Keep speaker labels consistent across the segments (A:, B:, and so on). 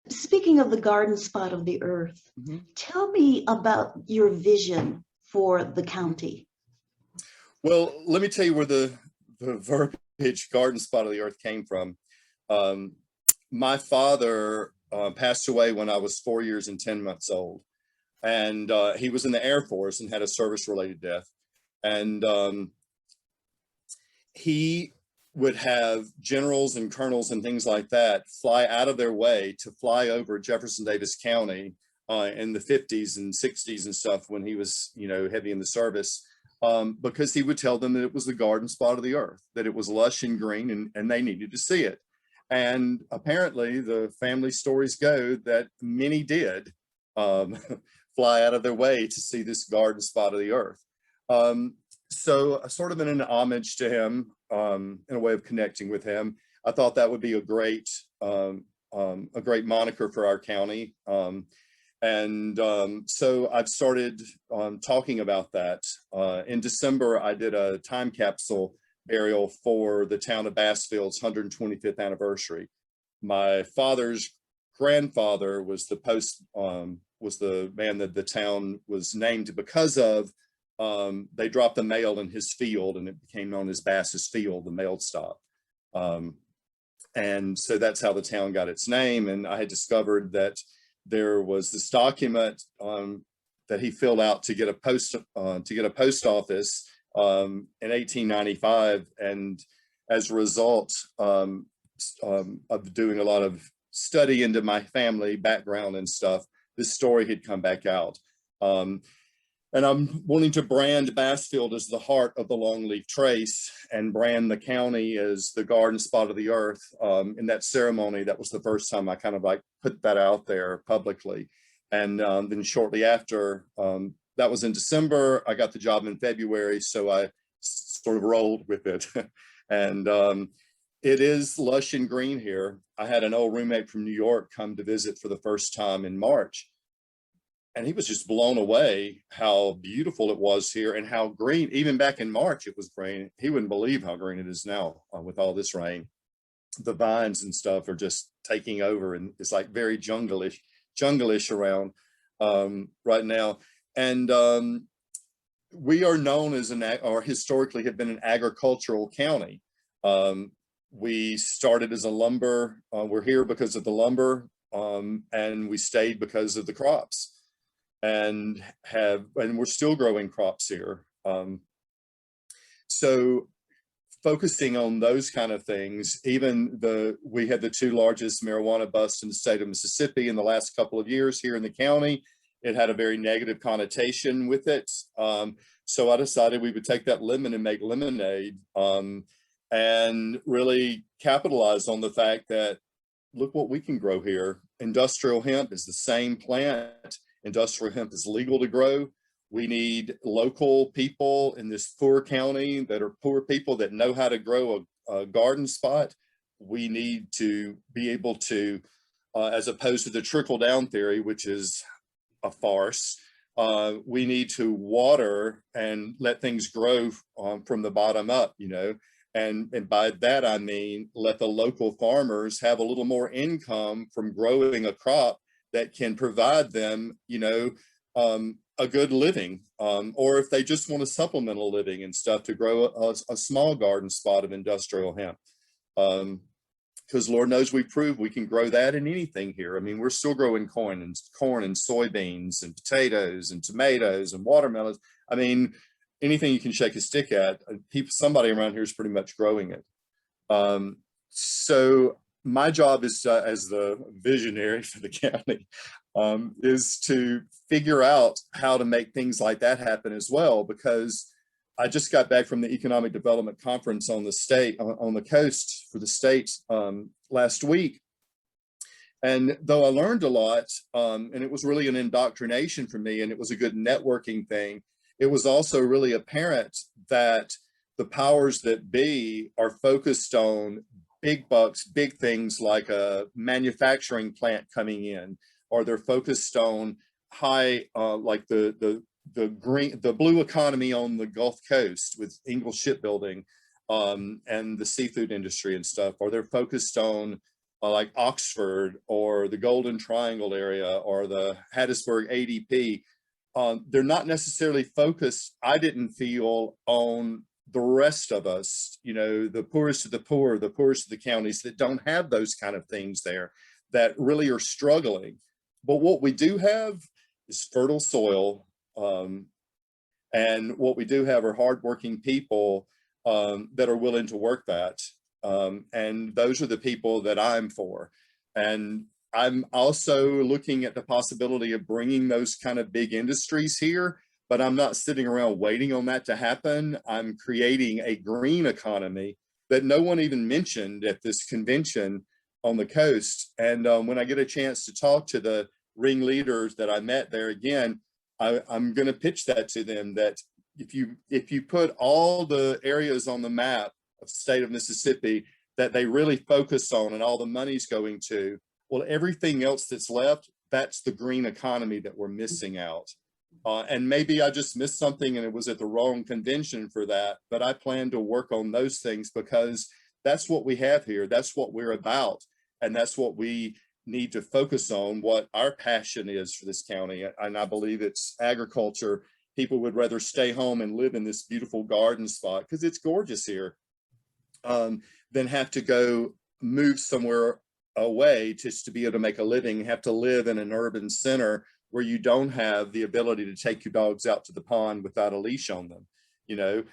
A: Speaking of the garden spot of the earth,
B: Mhm.
A: tell me about your vision for the county.
B: Well, let me tell you where the verbiage garden spot of the earth came from. Um, my father passed away when I was 4 years and 10 months old. And he was in the Air Force and had a service related death. And he would have generals and colonels and things like that fly out of their way to fly over Jefferson Davis County in the 50s and 60s and stuff when he was, heavy in the service, because he would tell them that it was the garden spot of the earth, that it was lush and green, and they needed to see it. And apparently the family stories go that many did um, fly out of their way to see this garden spot of the earth. So sort of in an homage to him, in a way of connecting with him, I thought that would be a great moniker for our county. So I've started talking about that. In December, I did a time capsule burial for the town of Bassfield's 125th anniversary. My father's grandfather was the man that the town was named because of. They dropped the mail in his field and it became known as Bass's Field, the mail stop. And so that's how the town got its name. And I had discovered that there was this document that he filled out to get a post office in 1895. And as a result of doing a lot of study into my family background and stuff, this story had come back out. And I'm wanting to brand Bassfield as the heart of the longleaf trace and brand the county as the garden spot of the earth. In that ceremony, that was the first time I kind of like put that out there publicly. And then shortly after, that was in December, I got the job in February, so I sort of rolled with it. And it is lush and green here. I had an old roommate from New York come to visit for the first time in March. And he was just blown away how beautiful it was here and how green, even back in March, it was green. He wouldn't believe how green it is now with all this rain. The vines and stuff are just taking over and it's like very jungle-ish around right now. And we are known as or historically have been an agricultural county. We started as a lumber, we're here because of the lumber, and we stayed because of the crops. And we're still growing crops here. So focusing on those kind of things, we had the two largest marijuana busts in the state of Mississippi in the last couple of years here in the county. It had a very negative connotation with it. So I decided we would take that lemon and make lemonade, and really capitalize on the fact that, look what we can grow here. Industrial hemp is the same plant. Industrial hemp is legal to grow. We need local people in this poor county that are poor people that know how to grow a garden spot. We need to be able to, as opposed to the trickle down theory, which is a farce, we need to water and let things grow from the bottom up, And by that, I mean, let the local farmers have a little more income from growing a crop that can provide them, a good living, or if they just want a supplemental living and stuff, to grow a small garden spot of industrial hemp. Because Lord knows we prove we can grow that in anything here. I mean, we're still growing corn and soybeans and potatoes and tomatoes and watermelons. I mean, anything you can shake a stick at, somebody around here is pretty much growing it. So my job is as the visionary for the county is to figure out how to make things like that happen as well, because I just got back from the economic development conference on the coast for the state last week. And though I learned a lot, and it was really an indoctrination for me, and it was a good networking thing, it was also really apparent that the powers that be are focused on big bucks, big things like a manufacturing plant coming in, or they're focused on high, like the blue economy on the Gulf Coast with Ingalls shipbuilding, and the seafood industry and stuff, or they're focused on like Oxford or the Golden Triangle area or the Hattiesburg ADP, they're not necessarily focused, I didn't feel, on the rest of us, you know, the poorest of the poor, the poorest of the counties that don't have those kind of things there, that really are struggling. But what we do have is fertile soil. And what we do have are hardworking people that are willing to work that. And those are the people that I'm for. And I'm also looking at the possibility of bringing those kind of big industries here, but I'm not sitting around waiting on that to happen. I'm creating a green economy that no one even mentioned at this convention on the coast. And when I get a chance to talk to the ringleaders that I met there again, I'm going to pitch that to them, that if you put all the areas on the map of the state of Mississippi that they really focus on and all the money's going to, well, everything else that's left, that's the green economy that we're missing out. And maybe I just missed something and it was at the wrong convention for that, but I plan to work on those things because that's what we have here. That's what we're about. And that's what we need to focus on, what our passion is for this county. And I believe it's agriculture. People would rather stay home and live in this beautiful garden spot because it's gorgeous here, than have to go move somewhere away just to be able to make a living, have to live in an urban center where you don't have the ability to take your dogs out to the pond without a leash on them. You know,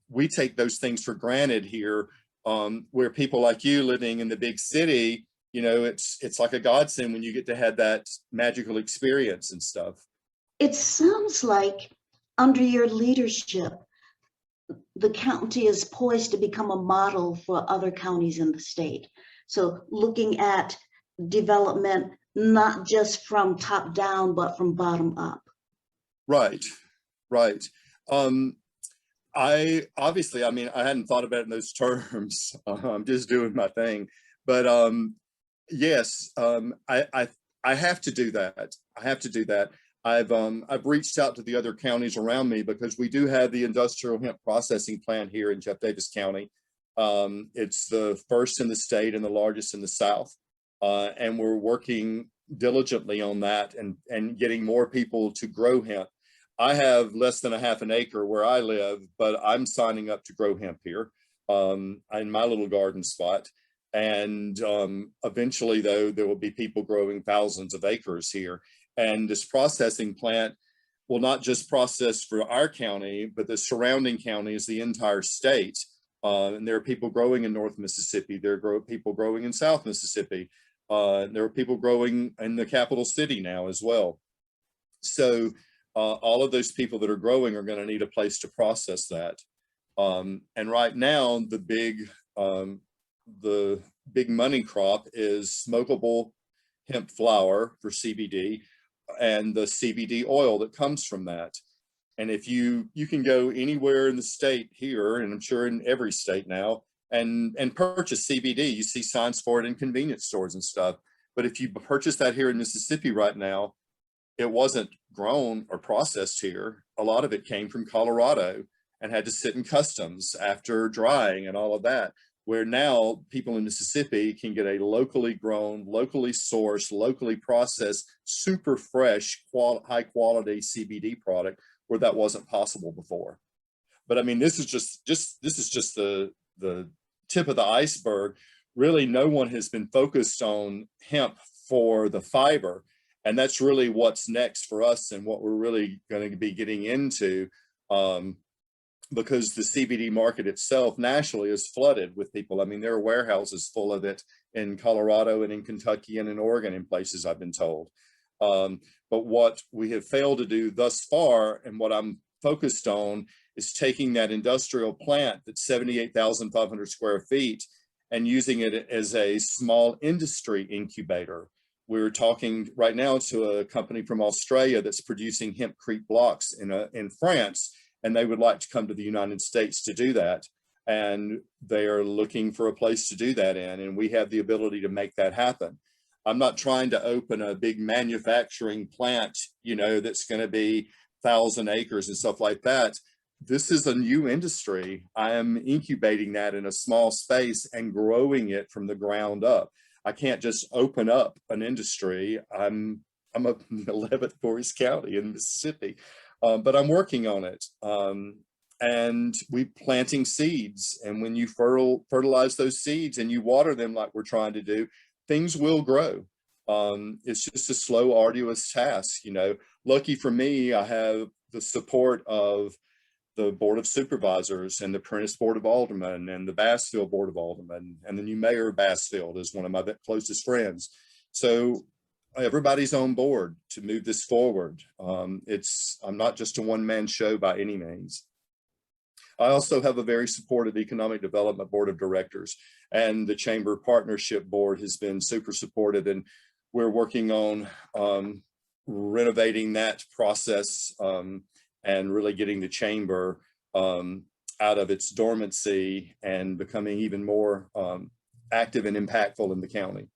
B: we take those things for granted here, where people like you living in the big city, you know, it's like a godsend when you get to have that magical experience and stuff.
A: It sounds like under your leadership, the county is poised to become a model for other counties in the state. So looking at development, not just from top down, but from bottom up.
B: Right, right. I obviously, I mean, I hadn't thought about it in those terms. I'm just doing my thing, but yes, I have to do that. I have to do that. I've reached out to the other counties around me because we do have the industrial hemp processing plant here in Jeff Davis County. It's the first in the state and the largest in the South. And we're working diligently on that and getting more people to grow hemp. I have less than a half an acre where I live, but I'm signing up to grow hemp here in my little garden spot. And eventually, though, there will be people growing thousands of acres here. And this processing plant will not just process for our county, but the surrounding counties, the entire state. And there are people growing in North Mississippi. There are people growing in South Mississippi. There are people growing in the capital city now as well. So all of those people that are growing are going to need a place to process that. And right now, the big money crop is smokable hemp flower for CBD and the CBD oil that comes from that. And if you can go anywhere in the state here, and I'm sure in every state now, and purchase CBD, you see signs for it in convenience stores and stuff. But if you purchase that here in Mississippi right now, it wasn't grown or processed here. A lot of it came from Colorado and had to sit in customs after drying and all of that, where now people in Mississippi can get a locally grown, locally sourced, locally processed, super fresh, high quality CBD product where that wasn't possible before. But I mean, this is just the tip of the iceberg. Really, no one has been focused on hemp for the fiber. And that's really what's next for us and what we're really going to be getting into, because the CBD market itself nationally is flooded with people. I mean, there are warehouses full of it in Colorado and in Kentucky and in Oregon in places I've been told. But what we have failed to do thus far, and what I'm focused on, is taking that industrial plant that's 78,500 square feet and using it as a small industry incubator. We're talking right now to a company from Australia that's producing hempcrete blocks in France, and they would like to come to the United States to do that. And they are looking for a place to do that in, and we have the ability to make that happen. I'm not trying to open a big manufacturing plant, you know, that's going to be 1,000 acres and stuff like that. This is a new industry. I am incubating that in a small space and growing it from the ground up. I can't just open up an industry. I'm up in the 11th Forest County in Mississippi, but I'm working on it. And we planting seeds, and when you fertilize those seeds and you water them like we're trying to do, things will grow. It's just a slow, arduous task. You know, lucky for me, I have the support of the Board of Supervisors and the Prentice Board of Aldermen and the Bassfield Board of Aldermen, and the new mayor of Bassfield is one of my closest friends. So everybody's on board to move this forward. I'm not just a one-man show by any means. I also have a very supportive Economic Development Board of Directors, and the Chamber Partnership Board has been super supportive, and we're working on renovating that process and really getting the Chamber out of its dormancy and becoming even more active and impactful in the county.